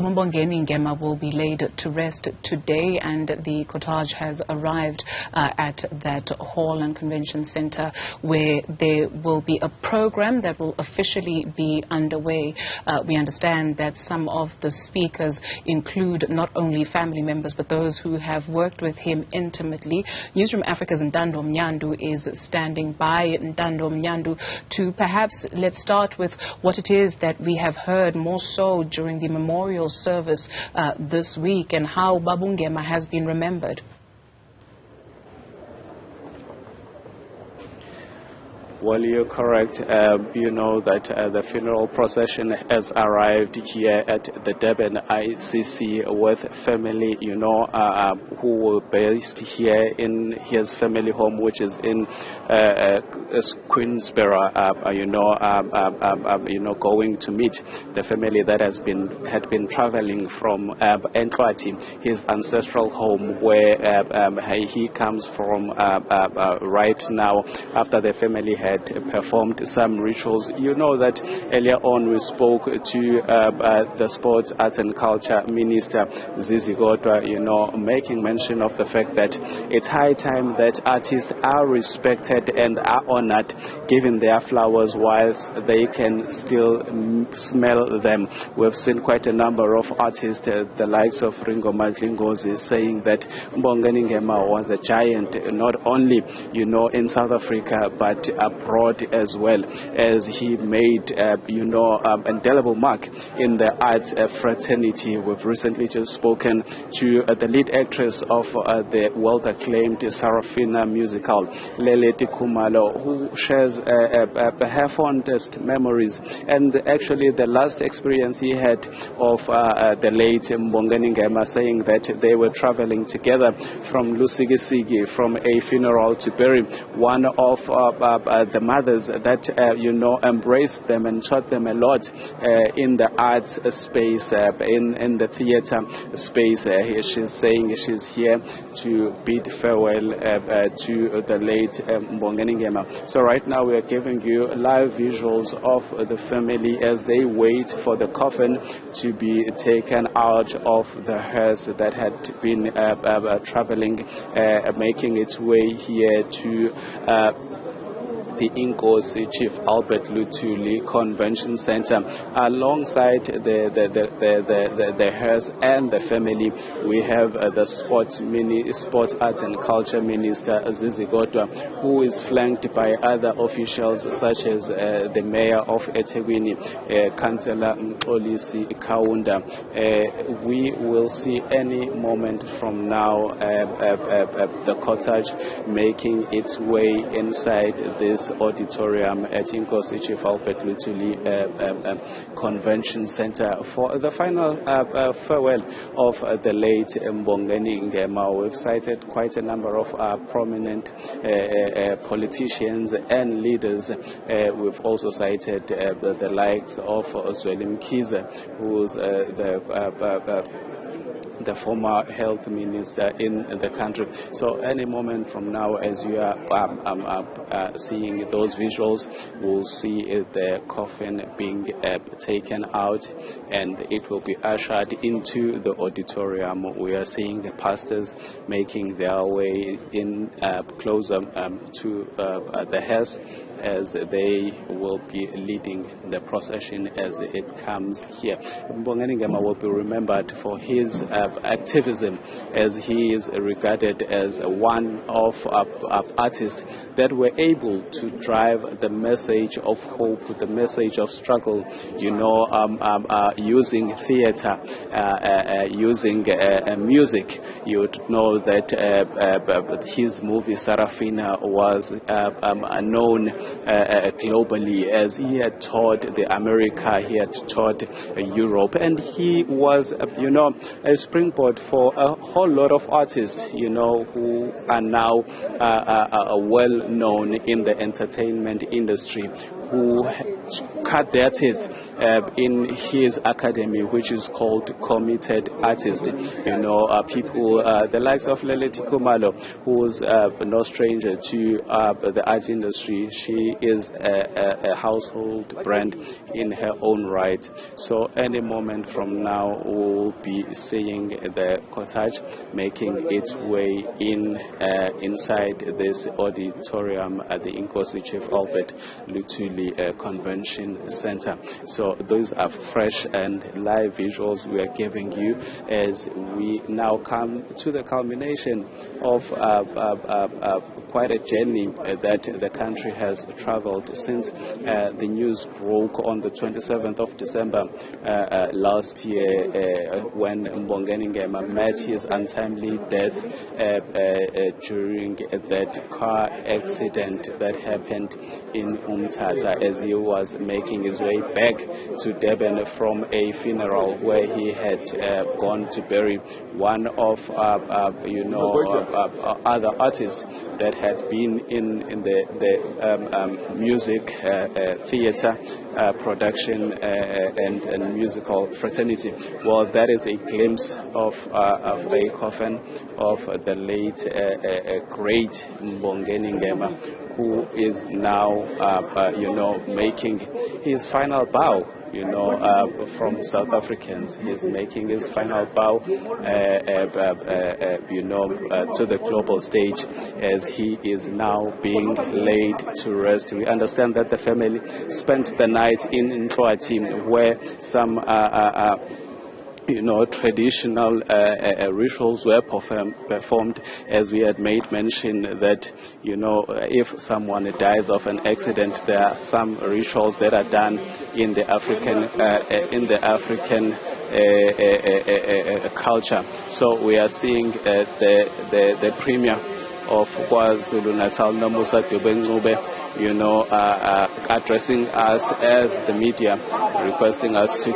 Mbongeni Ngema will be laid to rest today, and the cortege has arrived at that hall and convention center where there will be a program that will officially be underway. We understand that some of the speakers include not only family members but those who have worked with him intimately. Newzroom Afrika's Ntando Mnyandu is standing by. Ntando Mnyandu, to perhaps let's start with what it is that we have heard more so during the memorial service this week, and how Babu Ngema has been remembered. Well, you're correct. You know that the funeral procession has arrived here at the Durban ICC with family, who were based here in his family home, which is in Queensborough, going to meet the family that had been traveling from Ntlwati, his ancestral home, where he comes from right now, after the family had performed some rituals. You know that earlier on we spoke to the Sports, Arts and Culture Minister Zizigodwa, making mention of the fact that it's high time that artists are respected and are honored, given their flowers whilst they can still smell them. We've seen quite a number of artists, the likes of Ringo Madlingozi, saying that Mbongeni Ngema was a giant, not only in South Africa but abroad as well, as he made an indelible mark in the arts fraternity. We've recently just spoken to the lead actress of the world-acclaimed Sarafina musical, Leleti Kumalo, who shares her fondest memories, and actually the last experience he had of the late Mbongeni Ngema, saying that they were traveling together from Lusigisigi, from a funeral to bury one of the mothers that embraced them and taught them a lot in the arts space, in the theater space. She's saying she's here to bid farewell to the late Mbongeni Ngema. So right now we are giving you live visuals of the family as they wait for the coffin to be taken out of the hearse that had been traveling, making its way here to the Inkosi Chief Albert Lutuli Convention Center. Alongside the hearse and the family, we have the Sports, Arts and Culture Minister Zizigodwa, who is flanked by other officials such as the Mayor of eThekwini, Councillor Mxolisi Kaunda. We will see any moment from now the cortege making its way inside this auditorium at Inkosi Chief Albert Lutuli Convention Center for the final farewell of the late Mbongeni Ngema. We've cited quite a number of prominent politicians and leaders. We've also cited the likes of Zweli Mkhize, who's the former health minister in the country. So any moment from now, as you are seeing those visuals, we'll see the coffin being taken out, and it will be ushered into the auditorium. We are seeing the pastors making their way in closer to the hearse, as they will be leading the procession as it comes here. Mbongeni Ngema will be remembered for his activism, as he is regarded as one of artists that were able to drive the message of hope, the message of struggle, using theater, using music. You would know that his movie Sarafina was known globally, as he had taught the America, he had taught Europe, and he was a springboard for a whole lot of artists who are now well known in the entertainment industry, who cut their teeth in his academy, which is called Committed Artist. People, the likes of Leleti Kumalo, who's no stranger to the arts industry. She is a household brand in her own right. So any moment from now, we'll be seeing the cortege making its way inside this auditorium at the Inkosi Chief Albert Lutuli Convention Center. So those are fresh and live visuals we are giving you as we now come to the culmination of quite a journey that the country has traveled since the news broke on the 27th of December last year when Mbongeni Ngema met his untimely death during that car accident that happened in Umtata as he was making his way back to Durban from a funeral where he had gone to bury one of other artists that had been in the music theater production and musical fraternity. Well, that is a glimpse of a coffin of the late great Mbongeni Ngema, who is now making his final bow from South Africans. He's making his final bow to the global stage as he is now being laid to rest. We understand that the family spent the night in Ntando, where some traditional rituals were performed, as we had made mention that, if someone dies of an accident, there are some rituals that are done in the African culture. So we are seeing the premier of KwaZulu-Natal, Namusa Dubengube, addressing us as the media, requesting us to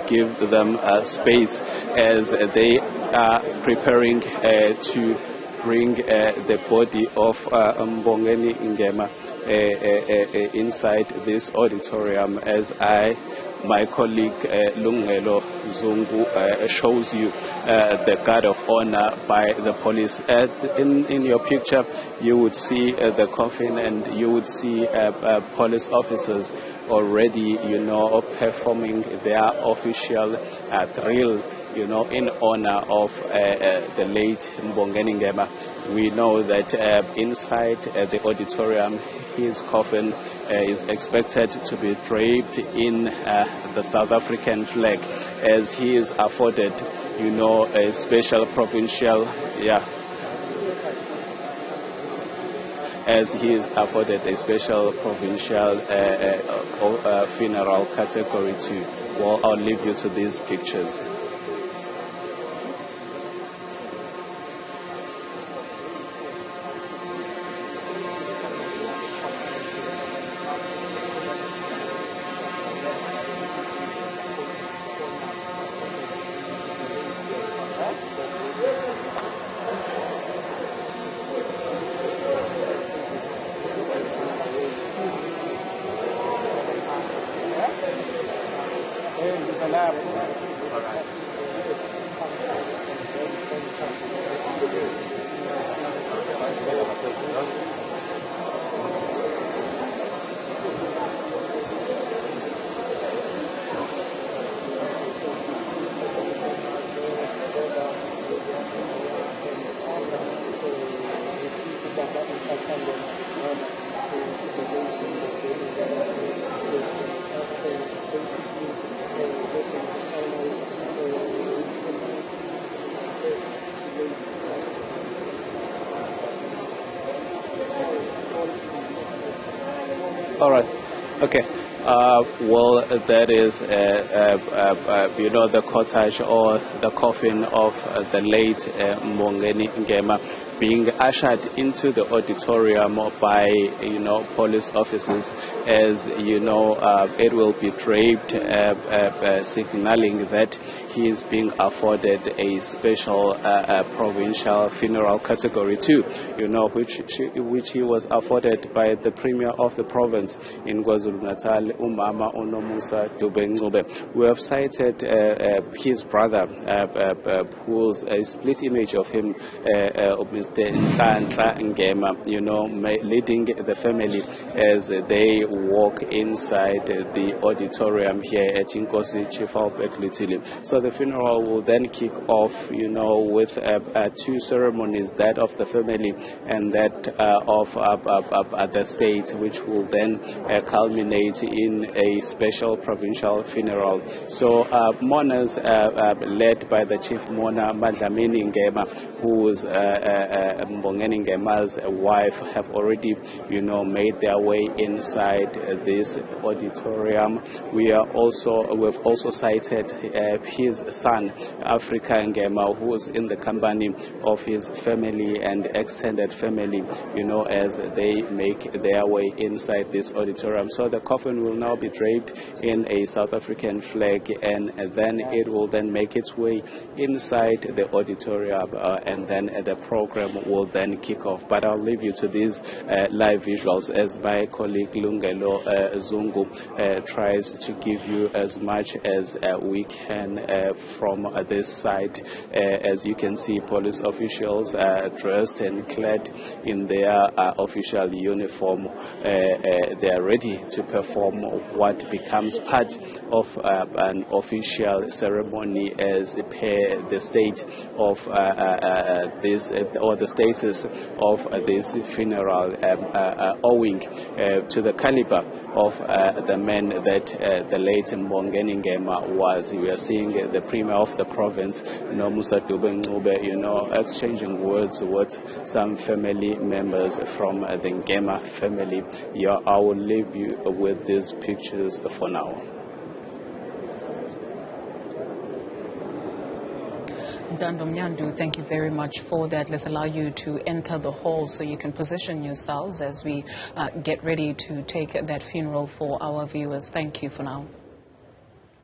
give them space as they are preparing to bring the body of Mbongeni Ngema inside this auditorium, as my colleague Lungelo Zungu shows you the guard of honor by the police. In your picture, you would see the coffin and you would see police officers already, performing their official drill, in honor of the late Mbongeni Ngema. We know that inside the auditorium, his coffin is expected to be draped in the South African flag, as he is afforded, a special provincial, as he is afforded a special provincial funeral category 2. Well, I'll leave you to these pictures. All right. Okay. Well, that is, the cortege or the coffin of the late Mbongeni Ngema, being ushered into the auditorium by, police officers, as it will be draped, signaling that he is being afforded a special provincial funeral category 2, which he was afforded by the Premier of the province in KwaZulu-Natal, Umama Onomusa Dube. We have cited his brother, who's a split image of him, Mr. Ntando Ngema, leading the family as they walk inside the auditorium here at Inkosi Chief Albert Lutili. So the funeral will then kick off, with 2 ceremonies, that of the family and that of the state, which will then culminate in a special provincial funeral. So mourners led by the chief mourner, Mbongeni Ngema, who is Mbongeni Ngema's wife, have already, made their way inside this auditorium. We've also cited his son, Africa Ngema, who is in the company of his family and extended family, as they make their way inside this auditorium. So the coffin will now be draped in a South African flag, and then it will then make its way inside the auditorium, and then the program will then kick off. But I'll leave you to these live visuals as my colleague Lungelo Zungu tries to give you as much as we can from this side. As you can see, police officials dressed and clad in their official uniform. They are ready to perform what becomes part of an official ceremony as per the state of this, or the status of this funeral, owing to the caliber of the man that the late Mbongeni Ngema was. We are seeing the Premier of the province, Musa Dube, exchanging words with some family members from the Ngema family. I will leave you with these pictures for now. Ntando, Mnyandu, thank you very much for that. Let's allow you to enter the hall so you can position yourselves as we get ready to take that funeral for our viewers. Thank you for now.